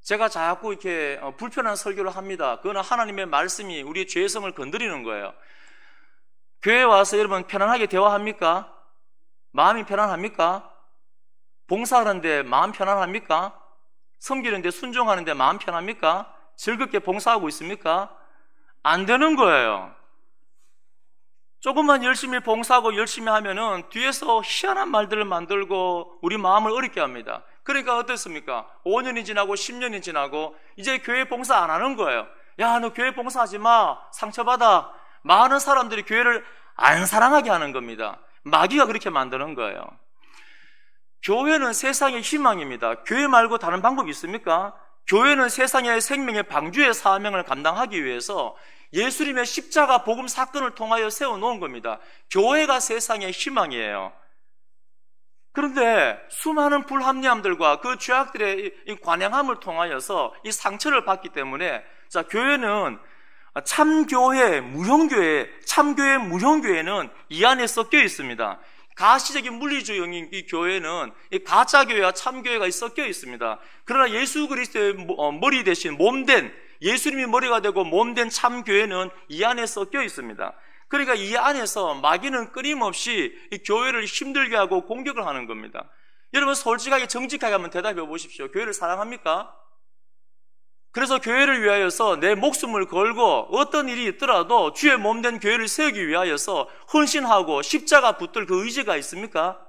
제가 자꾸 이렇게 불편한 설교를 합니다. 그거는 하나님의 말씀이 우리의 죄성을 건드리는 거예요. 교회에 와서 여러분 편안하게 대화합니까? 마음이 편안합니까? 봉사하는데 마음 편안합니까? 섬기는데 순종하는데 마음 편합니까? 즐겁게 봉사하고 있습니까? 안 되는 거예요. 조금만 열심히 봉사하고 열심히 하면은 뒤에서 희한한 말들을 만들고 우리 마음을 어렵게 합니다. 그러니까 어떻습니까? 5년이 지나고 10년이 지나고 이제 교회 봉사 안 하는 거예요. 야, 너 교회 봉사하지 마. 상처받아. 많은 사람들이 교회를 안 사랑하게 하는 겁니다. 마귀가 그렇게 만드는 거예요. 교회는 세상의 희망입니다. 교회 말고 다른 방법이 있습니까? 교회는 세상의 생명의 방주의 사명을 감당하기 위해서 예수님의 십자가 복음 사건을 통하여 세워놓은 겁니다. 교회가 세상의 희망이에요. 그런데 수많은 불합리함들과 그 죄악들의 이 관행함을 통하여서 이 상처를 받기 때문에 자, 교회는 참교회, 무형교회, 참교회, 무형교회는 이 안에 섞여 있습니다. 가시적인 물리주의인 이 교회는 이 가짜교회와 참교회가 섞여 있습니다. 그러나 예수 그리스도의 머리 대신 몸된 예수님이 머리가 되고 몸된 참교회는 이 안에 섞여 있습니다. 그러니까 이 안에서 마귀는 끊임없이 이 교회를 힘들게 하고 공격을 하는 겁니다. 여러분 솔직하게 정직하게 한번 대답해 보십시오. 교회를 사랑합니까? 그래서 교회를 위하여서 내 목숨을 걸고 어떤 일이 있더라도 주의 몸된 교회를 세우기 위하여서 헌신하고 십자가 붙들 그 의지가 있습니까?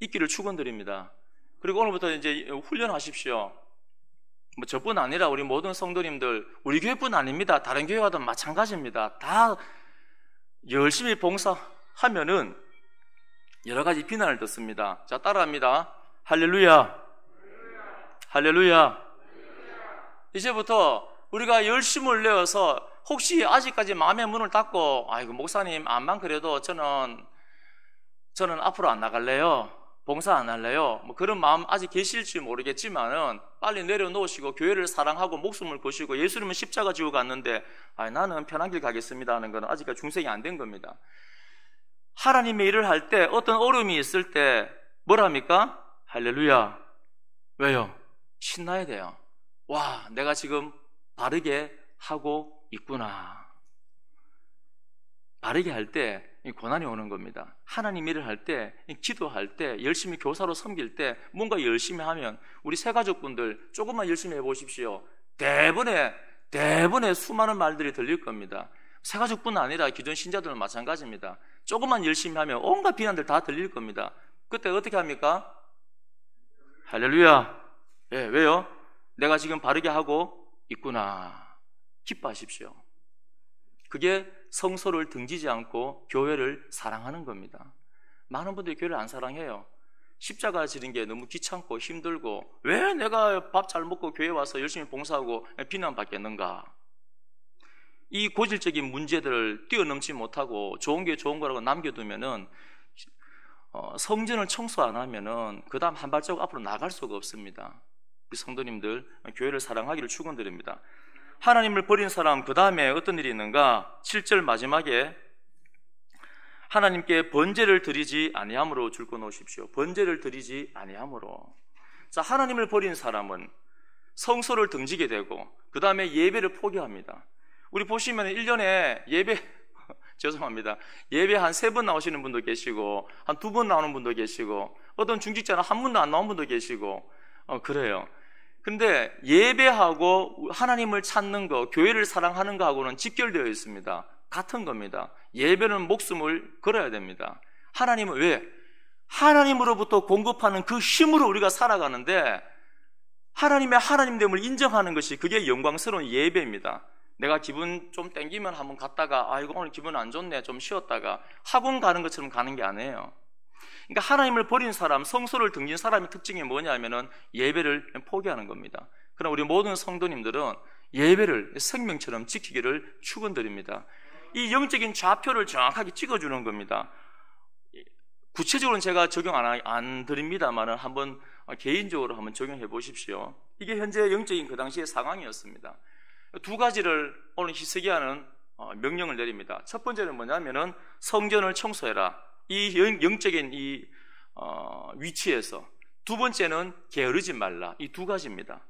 있기를 축원드립니다. 그리고 오늘부터 이제 훈련하십시오. 뭐 저뿐 아니라 우리 모든 성도님들, 우리 교회뿐 아닙니다. 다른 교회 가도 마찬가지입니다. 다 열심히 봉사하면은 여러 가지 비난을 듣습니다. 자, 따라합니다. 할렐루야. 할렐루야. 이제부터 우리가 열심을 내어서 혹시 아직까지 마음의 문을 닫고 아이고 목사님 암만 그래도 저는 앞으로 안 나갈래요. 봉사 안 할래요. 뭐 그런 마음 아직 계실지 모르겠지만은 빨리 내려놓으시고 교회를 사랑하고 목숨을 거시고 예수님은 십자가 지고 갔는데 나는 편한 길 가겠습니다 하는 건 아직까지 중생이 안 된 겁니다. 하나님의 일을 할 때 어떤 어려움이 있을 때 뭘 합니까? 할렐루야. 왜요? 신나야 돼요. 와, 내가 지금 바르게 하고 있구나. 바르게 할 때 고난이 오는 겁니다. 하나님 일을 할 때, 기도할 때, 열심히 교사로 섬길 때 뭔가 열심히 하면 우리 새가족분들 조금만 열심히 해보십시오. 대부분의 수많은 말들이 들릴 겁니다. 새가족뿐 아니라 기존 신자들은 마찬가지입니다. 조금만 열심히 하면 온갖 비난들 다 들릴 겁니다. 그때 어떻게 합니까? 할렐루야. 예, 왜요? 내가 지금 바르게 하고 있구나. 기뻐하십시오. 그게 성소를 등지지 않고 교회를 사랑하는 겁니다. 많은 분들이 교회를 안 사랑해요. 십자가 지는 게 너무 귀찮고 힘들고 왜 내가 밥 잘 먹고 교회 와서 열심히 봉사하고 비난받겠는가. 이 고질적인 문제들을 뛰어넘지 못하고 좋은 게 좋은 거라고 남겨두면은 성전을 청소 안 하면은 그 다음 한 발자국 앞으로 나갈 수가 없습니다. 우리 성도님들 교회를 사랑하기를 축원드립니다. 하나님을 버린 사람 그 다음에 어떤 일이 있는가? 7절 마지막에 하나님께 번제를 드리지 아니함으로 줄거 놓으십시오. 번제를 드리지 아니함으로. 자, 하나님을 버린 사람은 성소를 등지게 되고 그 다음에 예배를 포기합니다. 우리 보시면 1년에 예배 죄송합니다. 예배 한 3번 나오시는 분도 계시고 한 2번 나오는 분도 계시고 어떤 중직자는 한 번도 안 나온 분도 계시고 그래요. 근데 예배하고 하나님을 찾는 거, 교회를 사랑하는 거하고는 직결되어 있습니다. 같은 겁니다. 예배는 목숨을 걸어야 됩니다. 하나님은 왜? 하나님으로부터 공급하는 그 힘으로 우리가 살아가는데 하나님의 하나님됨을 인정하는 것이 그게 영광스러운 예배입니다. 내가 기분 좀 땡기면 한번 갔다가 아이고 오늘 기분 안 좋네 좀 쉬었다가 학원 가는 것처럼 가는 게 아니에요. 그러니까 하나님을 버린 사람, 성소를 등진 사람의 특징이 뭐냐면은 예배를 포기하는 겁니다. 그러나 우리 모든 성도님들은 예배를 생명처럼 지키기를 축원드립니다. 이 영적인 좌표를 정확하게 찍어주는 겁니다. 구체적으로는 제가 적용 안 드립니다만은 한번 개인적으로 한번 적용해 보십시오. 이게 현재 영적인 그 당시의 상황이었습니다. 두 가지를 오늘 히스기야는 명령을 내립니다. 첫 번째는 뭐냐면은 성전을 청소해라. 이 영적인 이 위치에서. 두 번째는 게으르지 말라. 이 두 가지입니다.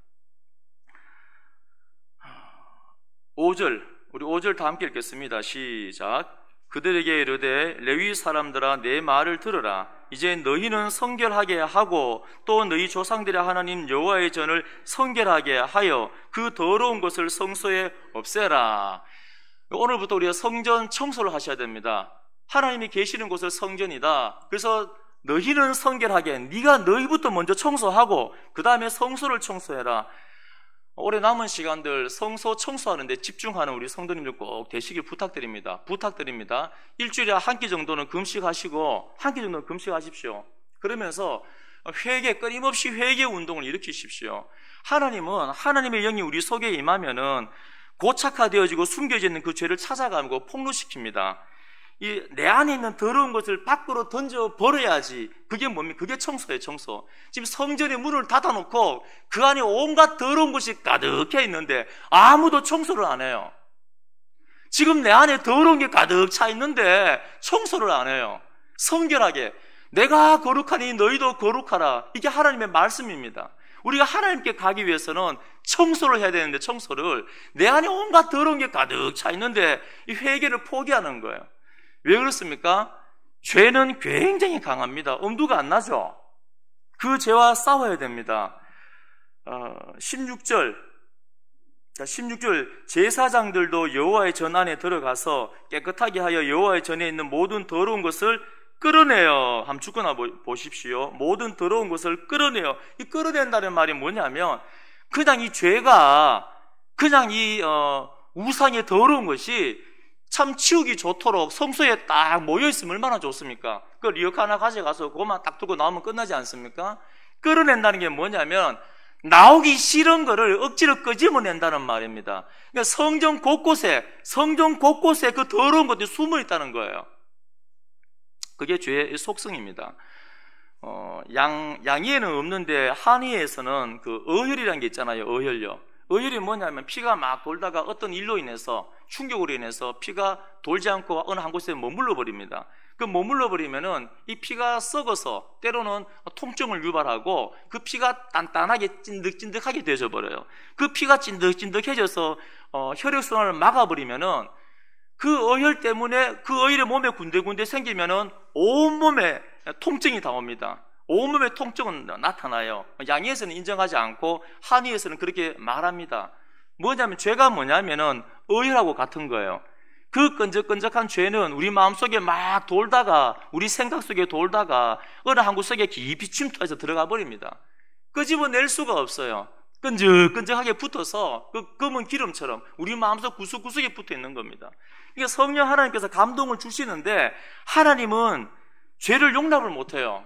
5절, 우리 5절 다 함께 읽겠습니다. 시작. 그들에게 이르되 레위 사람들아 내 말을 들으라. 이제 너희는 성결하게 하고 또 너희 조상들의 하나님 여호와의 전을 성결하게 하여 그 더러운 것을 성소에 없애라. 오늘부터 우리가 성전 청소를 하셔야 됩니다. 하나님이 계시는 곳을 성전이다. 그래서 너희는 성결하게, 네가 너희부터 먼저 청소하고 그 다음에 성소를 청소해라. 올해 남은 시간들 성소 청소하는 데 집중하는 우리 성도님들 꼭 되시길 부탁드립니다. 일주일에 한 끼 정도는 금식하시고 한 끼 정도는 금식하십시오. 그러면서 끊임없이 회개 운동을 일으키십시오. 하나님은 하나님의 영이 우리 속에 임하면은 고착화되어지고 숨겨져 있는 그 죄를 찾아가고 폭로시킵니다. 내 안에 있는 더러운 것을 밖으로 던져 버려야지. 그게 뭡니까? 그게 청소예요, 청소. 지금 성전의 문을 닫아놓고 그 안에 온갖 더러운 것이 가득해 있는데 아무도 청소를 안 해요. 지금 내 안에 더러운 게 가득 차 있는데 청소를 안 해요. 성결하게 내가 거룩하니 너희도 거룩하라. 이게 하나님의 말씀입니다. 우리가 하나님께 가기 위해서는 청소를 해야 되는데 청소를 내 안에 온갖 더러운 게 가득 차 있는데 이 회개를 포기하는 거예요. 왜 그렇습니까? 죄는 굉장히 강합니다. 엄두가 안 나죠? 그 죄와 싸워야 됩니다. 16절 제사장들도 여호와의 전 안에 들어가서 깨끗하게 하여 여호와의 전에 있는 모든 더러운 것을 끌어내요. 한번 죽거나 보십시오. 모든 더러운 것을 끌어내요. 이 끌어낸다는 말이 뭐냐면 그냥 이 죄가 그냥 이 우상의 더러운 것이 참 치우기 좋도록 성소에 딱 모여있으면 얼마나 좋습니까? 그 리어카 하나 가져가서 그것만 딱 두고 나오면 끝나지 않습니까? 끌어낸다는 게 뭐냐면 나오기 싫은 거를 억지로 끄집어낸다는 말입니다. 그러니까 성전 곳곳에 그 더러운 것들이 숨어 있다는 거예요. 그게 죄의 속성입니다. 양이에는 없는데 한의에서는 그 어혈이라는 게 있잖아요. 어혈이 뭐냐면 피가 막 돌다가 어떤 일로 인해서 충격으로 인해서 피가 돌지 않고 어느 한 곳에 머물러 버립니다. 그 머물러 버리면은 이 피가 썩어서 때로는 통증을 유발하고 그 피가 단단하게 찐득찐득하게 되어져 버려요. 그 피가 찐득찐득해져서 혈액순환을 막아버리면은 그 어혈 때문에 그 어혈이 몸에 군데군데 생기면은 온몸에 통증이 다 옵니다. 온몸에 통증은 나타나요. 양의에서는 인정하지 않고 한의에서는 그렇게 말합니다. 뭐냐면 죄가 뭐냐면은 어혈하고 같은 거예요. 그 끈적끈적한 죄는 우리 마음속에 막 돌다가 우리 생각 속에 돌다가 어느 한 구석에 깊이 침투해서 들어가 버립니다. 끄집어낼 수가 없어요. 끈적끈적하게 붙어서 그 검은 기름처럼 우리 마음속 구석구석에 붙어 있는 겁니다. 그러니까 성령 하나님께서 감동을 주시는데 하나님은 죄를 용납을 못해요.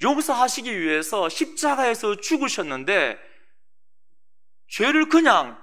용서하시기 위해서 십자가에서 죽으셨는데 죄를 그냥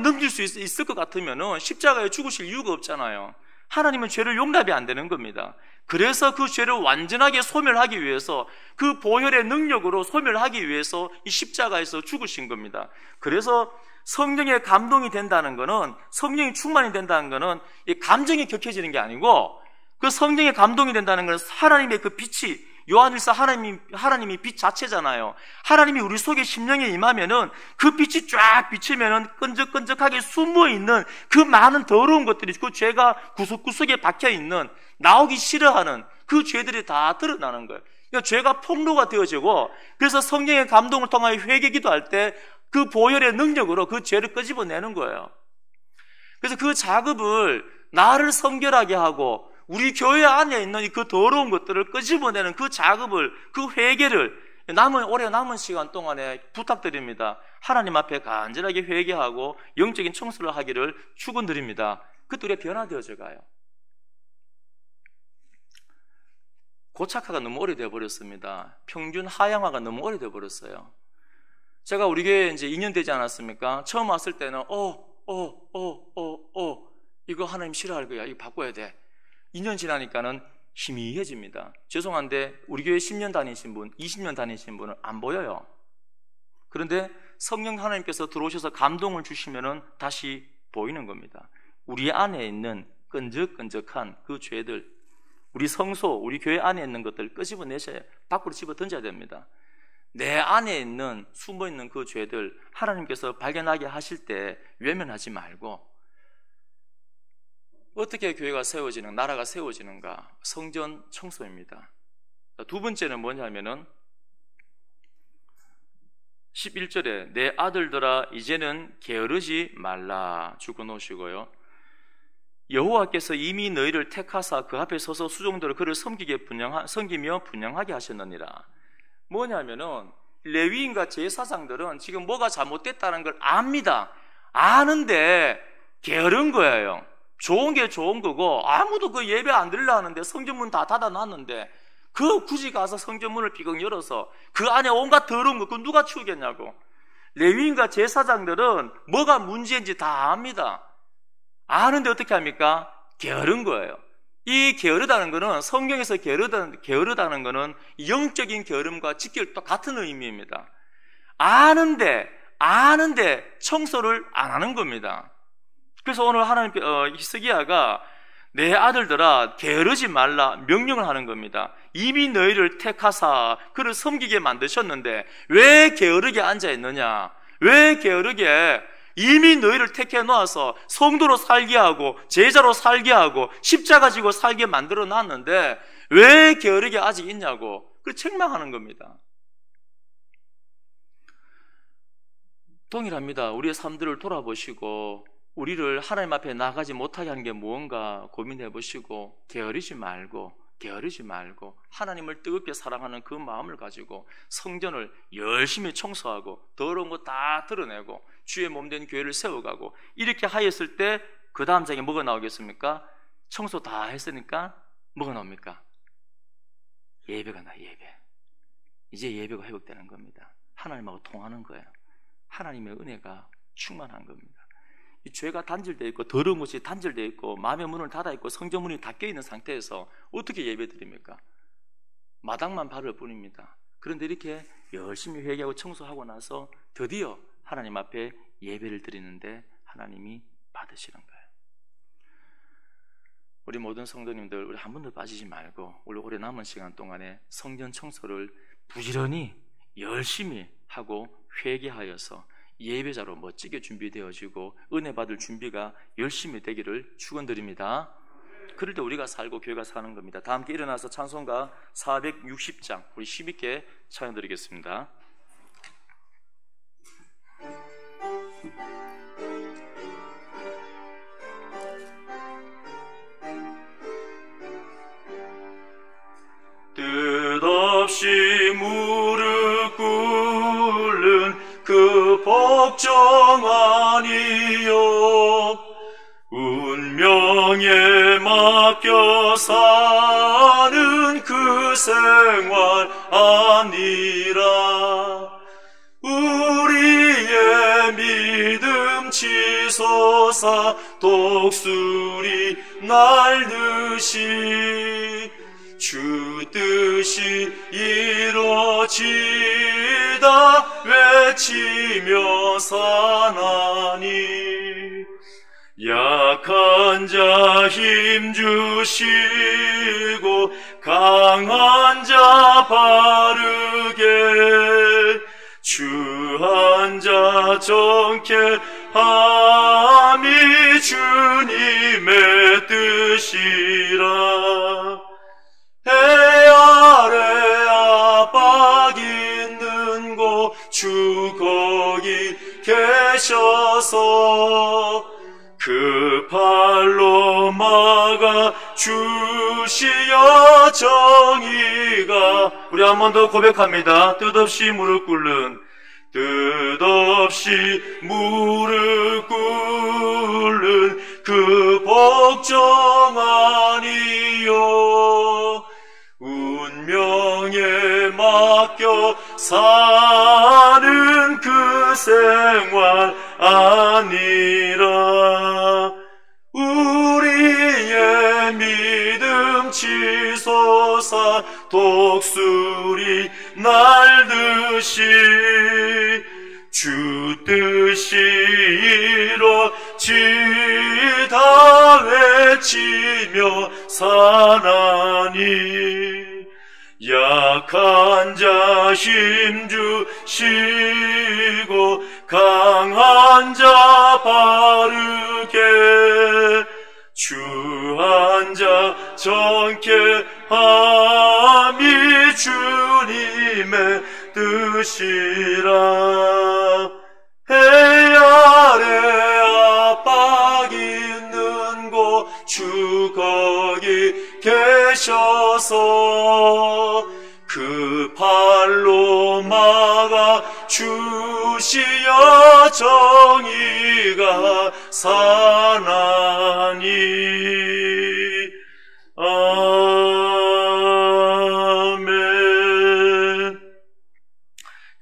넘길 수 있을 것 같으면은 십자가에 죽으실 이유가 없잖아요. 하나님은 죄를 용납이 안 되는 겁니다. 그래서 그 죄를 완전하게 소멸하기 위해서 그 보혈의 능력으로 소멸하기 위해서 이 십자가에서 죽으신 겁니다. 그래서 성령의 감동이 된다는 것은 성령이 충만이 된다는 것은 이 감정이 격해지는 게 아니고 그 성령의 감동이 된다는 것은 하나님의 그 빛이 요한일서 하나님이 빛 자체잖아요. 하나님이 우리 속에 심령에 임하면은 그 빛이 쫙 비치면은 끈적끈적하게 숨어 있는 그 많은 더러운 것들이 그 죄가 구석구석에 박혀 있는 나오기 싫어하는 그 죄들이 다 드러나는 거예요. 그러니까 죄가 폭로가 되어지고 그래서 성령의 감동을 통하여 회개 기도할 때 그 보혈의 능력으로 그 죄를 끄집어내는 거예요. 그래서 그 작업을 나를 성결하게 하고 우리 교회 안에 있는 그 더러운 것들을 끄집어내는 그 작업을, 그 회개를 올해 남은 시간 동안에 부탁드립니다. 하나님 앞에 간절하게 회개하고 영적인 청소를 하기를 축원드립니다. 그때 우리가 변화되어져 가요. 고착화가 너무 오래되어 버렸습니다. 평균 하향화가 너무 오래되어 버렸어요. 제가 우리 교회에 이제 2년 되지 않았습니까? 처음 왔을 때는 이거 하나님 싫어할 거야. 이거 바꿔야 돼. 2년 지나니까는 희미해집니다. 죄송한데 우리 교회 10년 다니신 분, 20년 다니신 분은 안 보여요. 그런데 성령 하나님께서 들어오셔서 감동을 주시면은 다시 보이는 겁니다. 우리 안에 있는 끈적끈적한 그 죄들, 우리 성소, 우리 교회 안에 있는 것들 끄집어내셔야, 밖으로 집어 던져야 됩니다. 내 안에 있는 숨어있는 그 죄들 하나님께서 발견하게 하실 때 외면하지 말고, 어떻게 교회가 세워지는, 나라가 세워지는가? 성전 청소입니다. 두 번째는 뭐냐면은 11절에 내 아들들아 이제는 게으르지 말라 주고 놓으시고요, 여호와께서 이미 너희를 택하사 그 앞에 서서 수종들을 그를 섬기며 분양하게 하셨느니라. 뭐냐면은 레위인과 제사장들은 지금 뭐가 잘못됐다는 걸 압니다. 아는데 게으른 거예요. 좋은 게 좋은 거고, 아무도 그 예배 안 드리려 하는데 성전문 다 닫아놨는데 그 굳이 가서 성전문을 비걱 열어서 그 안에 온갖 더러운 거 그거 누가 치우겠냐고. 레위인과 제사장들은 뭐가 문제인지 다 압니다. 아는데 어떻게 합니까? 게으른 거예요. 이 게으르다는 거는, 성경에서 게으르다는 거는 영적인 게으름과 직결 같은 의미입니다. 아는데 청소를 안 하는 겁니다. 그래서 오늘 하나님 히스기야가 내 아들들아 게으르지 말라 명령을 하는 겁니다. 이미 너희를 택하사 그를 섬기게 만드셨는데 왜 게으르게 앉아있느냐? 왜 게으르게? 이미 너희를 택해 놓아서 성도로 살게 하고 제자로 살게 하고 십자가 지고 살게 만들어 놨는데 왜 게으르게 아직 있냐고, 그 책망하는 겁니다. 동일합니다. 우리의 삶들을 돌아보시고 우리를 하나님 앞에 나가지 못하게 하는 게 무언가 고민해 보시고 게으르지 말고 하나님을 뜨겁게 사랑하는 그 마음을 가지고 성전을 열심히 청소하고 더러운 거 다 드러내고 주의 몸된 교회를 세워가고, 이렇게 하였을 때 그 다음 장에 뭐가 나오겠습니까? 청소 다 했으니까 뭐가 나옵니까? 예배가 나. 예배. 이제 예배가 회복되는 겁니다. 하나님하고 통하는 거예요. 하나님의 은혜가 충만한 겁니다. 이 죄가 단절되어 있고 더러운 것이 단절되어 있고 마음의 문을 닫아 있고 성전 문이 닫혀 있는 상태에서 어떻게 예배 드립니까? 마당만 바를 뿐입니다. 그런데 이렇게 열심히 회개하고 청소하고 나서 드디어 하나님 앞에 예배를 드리는데 하나님이 받으시는 거예요. 우리 모든 성도님들, 우리 한 번도 빠지지 말고 우리 올해 남은 시간 동안에 성전 청소를 부지런히 열심히 하고 회개하여서 예배자로 멋지게 준비되어지고 은혜 받을 준비가 열심히 되기를 축원드립니다. 그럴 때 우리가 살고 교회가 사는 겁니다. 다 함께 일어나서 찬송가 460장 우리 힘있게 찬양드리겠습니다. 뜻없이 무릎 꿇는 그 복종한 이요 운명에 맡겨 사는 그 생활 아니라 우리의 믿음 치솟아 독수리 날듯이 주 뜻이 이루어지다 외치며 사나니 약한 자 힘 주시고 강한 자 바르게 주한 자 정케함이 주님의 뜻이라. 해 아래 압박 있는 곳 주 거기 계셔서 그 팔로 막아 주시어 정의가. 우리 한 번 더 고백합니다. 뜻없이 무릎 꿇는 그 복종한 이요 운명에 맡겨 사는 그 생활 아니라 우리의 믿음 치솟아 독수리 날듯이 주 뜻이 이루어지다 외치며 사나니 약한 자 힘 주시고 강한 자 바르게 주한 자 정케 함이 주님의 뜻이라. 해 아래 압박 있는 곳 주 거기 계셔서 그 팔로 막아 주시어 정의가 사나니. 아멘.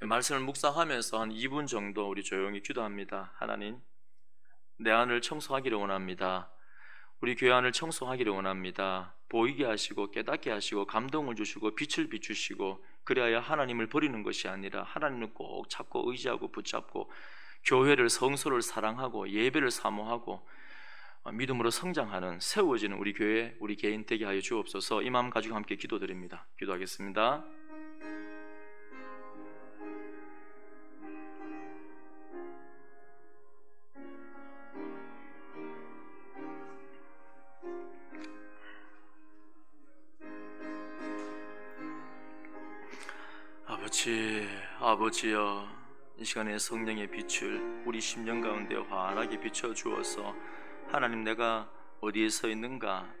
말씀을 묵상하면서 한 2분 정도 우리 조용히 기도합니다. 하나님, 내 안을 청소하기를 원합니다. 우리 교회 안을 청소하기를 원합니다. 보이게 하시고 깨닫게 하시고 감동을 주시고 빛을 비추시고, 그래야 하나님을 버리는 것이 아니라 하나님을 꼭 잡고 의지하고 붙잡고 교회를, 성소를 사랑하고 예배를 사모하고 믿음으로 성장하는, 세워지는 우리 교회, 우리 개인 되게 하여 주옵소서. 이 마음 가지고 함께 기도드립니다. 기도하겠습니다. 아버지여, 이 시간에 성령의 빛을 우리 심령 가운데 환하게 비춰주어서 하나님, 내가 어디에 서 있는가,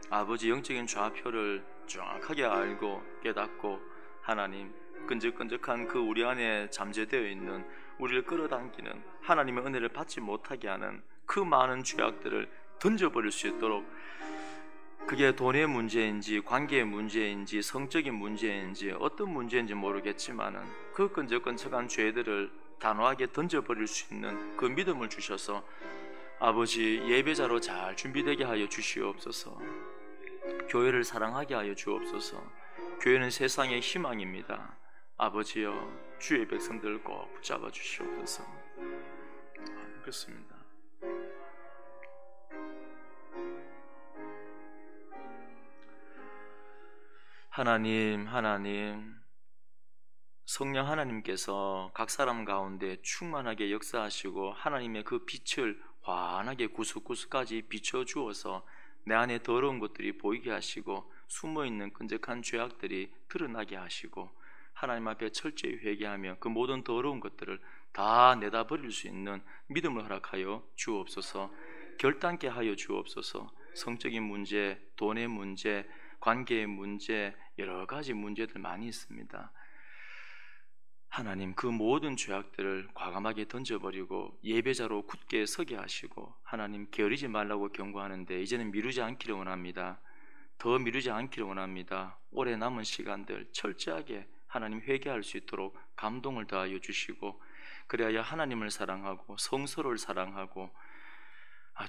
아버지 영적인 좌표를 정확하게 알고 깨닫고, 하나님 끈적끈적한 그 우리 안에 잠재되어 있는, 우리를 끌어당기는, 하나님의 은혜를 받지 못하게 하는 그 많은 죄악들을 던져버릴 수 있도록, 그게 돈의 문제인지 관계의 문제인지 성적인 문제인지 어떤 문제인지 모르겠지만은 그 끈적끈적한 죄들을 단호하게 던져버릴 수 있는 그 믿음을 주셔서 아버지, 예배자로 잘 준비되게 하여 주시옵소서. 교회를 사랑하게 하여 주옵소서. 교회는 세상의 희망입니다. 아버지여, 주의 백성들을 꼭 붙잡아 주시옵소서. 그렇습니다. 하나님, 성령 하나님께서 각 사람 가운데 충만하게 역사하시고 하나님의 그 빛을 환하게 구석구석까지 비춰주어서 내 안에 더러운 것들이 보이게 하시고 숨어있는 끈적한 죄악들이 드러나게 하시고 하나님 앞에 철저히 회개하며 그 모든 더러운 것들을 다 내다버릴 수 있는 믿음을 허락하여 주옵소서. 결단케 하여 주옵소서. 성적인 문제, 돈의 문제, 관계의 문제, 여러 가지 문제들 많이 있습니다. 하나님, 그 모든 죄악들을 과감하게 던져버리고 예배자로 굳게 서게 하시고, 하나님 게으르지 말라고 경고하는데 이제는 미루지 않기를 원합니다. 더 미루지 않기를 원합니다. 올해 남은 시간들 철저하게 하나님 회개할 수 있도록 감동을 더하여 주시고, 그래야 하나님을 사랑하고 성서를 사랑하고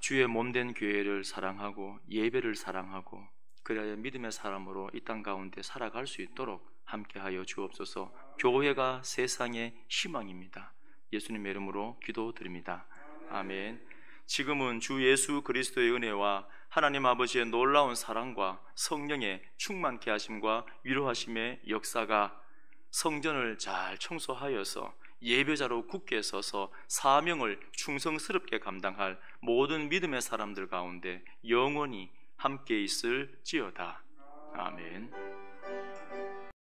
주의 몸된 교회를 사랑하고 예배를 사랑하고, 그래야 믿음의 사람으로 이 땅 가운데 살아갈 수 있도록 함께하여 주옵소서. 교회가 세상의 희망입니다. 예수님의 이름으로 기도드립니다. 아멘. 지금은 주 예수 그리스도의 은혜와 하나님 아버지의 놀라운 사랑과 성령의 충만케 하심과 위로하심의 역사가 성전을 잘 청소하여서 예배자로 굳게 서서 사명을 충성스럽게 감당할 모든 믿음의 사람들 가운데 영원히 함께 있을지어다. 아멘.